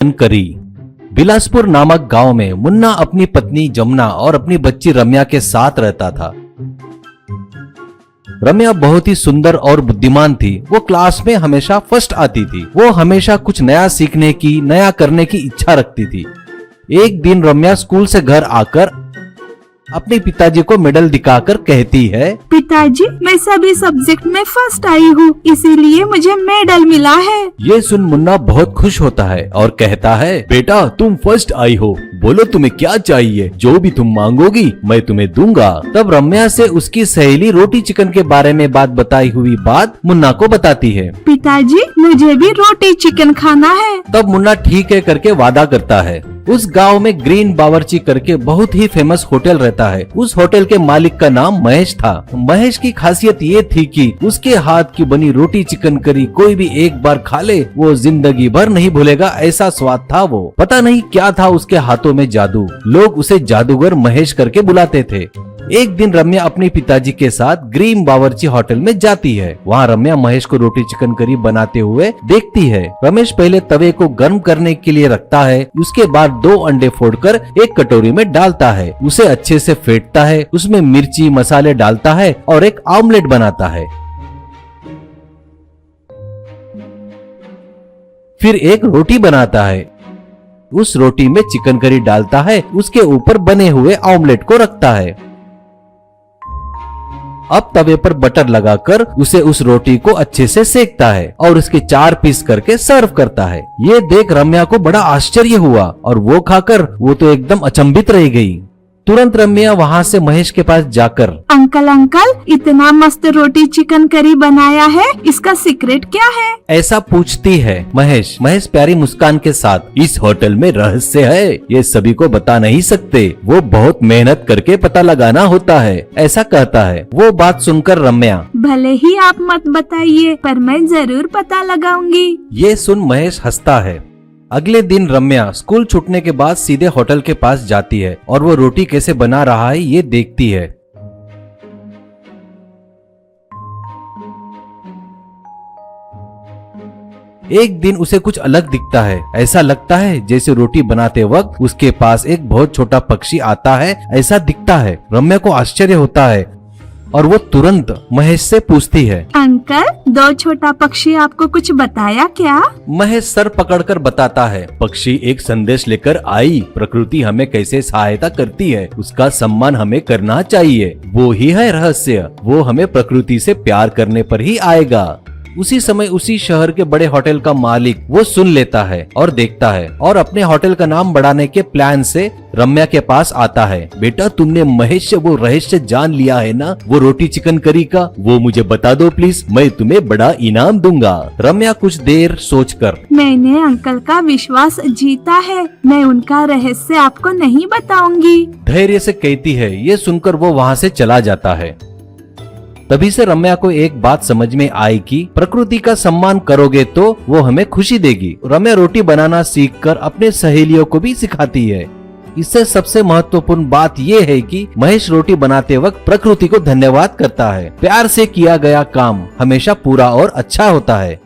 करी। बिलासपुर नामक गांव में मुन्ना अपनी पत्नी जमुना और अपनी बच्ची रम्या के साथ रहता था। रम्या बहुत ही सुंदर और बुद्धिमान थी। वो क्लास में हमेशा फर्स्ट आती थी। वो हमेशा कुछ नया सीखने की, नया करने की इच्छा रखती थी। एक दिन रम्या स्कूल से घर आकर अपने पिताजी को मेडल दिखाकर कहती है, पिताजी, मैं सभी सब्जेक्ट में फर्स्ट आई हूँ, इसीलिए मुझे मेडल मिला है। ये सुन मुन्ना बहुत खुश होता है और कहता है, बेटा तुम फर्स्ट आई हो, बोलो तुम्हें क्या चाहिए, जो भी तुम मांगोगी मैं तुम्हें दूंगा। तब रम्या से उसकी सहेली रोटी चिकन के बारे में बताई हुई बात मुन्ना को बताती है। पिताजी, मुझे भी रोटी चिकन खाना है। तब मुन्ना ठीक है करके वादा करता है। उस गांव में ग्रीन बावर्ची करके बहुत ही फेमस होटल रहता है। उस होटल के मालिक का नाम महेश था। महेश की खासियत ये थी कि उसके हाथ की बनी रोटी चिकन करी कोई भी एक बार खा ले वो जिंदगी भर नहीं भूलेगा, ऐसा स्वाद था वो। पता नहीं क्या था उसके हाथों में जादू। लोग उसे जादूगर महेश करके बुलाते थे। एक दिन रम्या अपने पिताजी के साथ ग्रीन बावर्ची होटल में जाती है। वहाँ रम्या महेश को रोटी चिकन करी बनाते हुए देखती है। रमेश पहले तवे को गर्म करने के लिए रखता है। उसके बाद 2 अंडे फोड़कर एक कटोरी में डालता है। उसे अच्छे से फेंटता है। उसमें मिर्ची मसाले डालता है और एक ऑमलेट बनाता है। फिर एक रोटी बनाता है। उस रोटी में चिकन करी डालता है। उसके ऊपर बने हुए ऑमलेट को रखता है। अब तवे पर बटर लगाकर उसे उस रोटी को अच्छे से सेकता है और उसके 4 पीस करके सर्व करता है। ये देख रम्या को बड़ा आश्चर्य हुआ और वो खाकर वो तो एकदम अचंभित रह गई। तुरंत रम्या वहाँ से महेश के पास जाकर, अंकल, इतना मस्त रोटी चिकन करी बनाया है, इसका सीक्रेट क्या है? ऐसा पूछती है। महेश प्यारी मुस्कान के साथ, इस होटल में रहस्य है, ये सभी को बता नहीं सकते, वो बहुत मेहनत करके पता लगाना होता है, ऐसा कहता है। वो बात सुनकर रम्या, भले ही आप मत बताइए, पर मैं जरूर पता लगाऊंगी। ये सुन महेश हंसता है। अगले दिन रम्या स्कूल छूटने के बाद सीधे होटल के पास जाती है और वो रोटी कैसे बना रहा है ये देखती है। एक दिन उसे कुछ अलग दिखता है। ऐसा लगता है जैसे रोटी बनाते वक्त उसके पास एक बहुत छोटा पक्षी आता है, ऐसा दिखता है। रम्या को आश्चर्य होता है और वो तुरंत महेश से पूछती है, अंकल, 2 छोटा पक्षी आपको कुछ बताया क्या? महेश सर पकड़कर बताता है, पक्षी एक संदेश लेकर आई, प्रकृति हमें कैसे सहायता करती है उसका सम्मान हमें करना चाहिए, वो ही है रहस्य, वो हमें प्रकृति से प्यार करने पर ही आएगा। उसी समय उसी शहर के बड़े होटल का मालिक वो सुन लेता है और देखता है और अपने होटल का नाम बढ़ाने के प्लान से रम्या के पास आता है। बेटा, तुमने महेश से वो रहस्य जान लिया है ना, वो रोटी चिकन करी का, वो मुझे बता दो प्लीज, मैं तुम्हें बड़ा इनाम दूंगा। रम्या कुछ देर सोचकर, मैंने अंकल का विश्वास जीता है, मैं उनका रहस्य आपको नहीं बताऊंगी, धैर्य से कहती है। ये सुनकर वो वहाँ से चला जाता है। तभी से रम्या को एक बात समझ में आई कि प्रकृति का सम्मान करोगे तो वो हमें खुशी देगी। रम्या रोटी बनाना सीखकर अपने सहेलियों को भी सिखाती है। इससे सबसे महत्वपूर्ण बात ये है कि महेश रोटी बनाते वक्त प्रकृति को धन्यवाद करता है। प्यार से किया गया काम हमेशा पूरा और अच्छा होता है।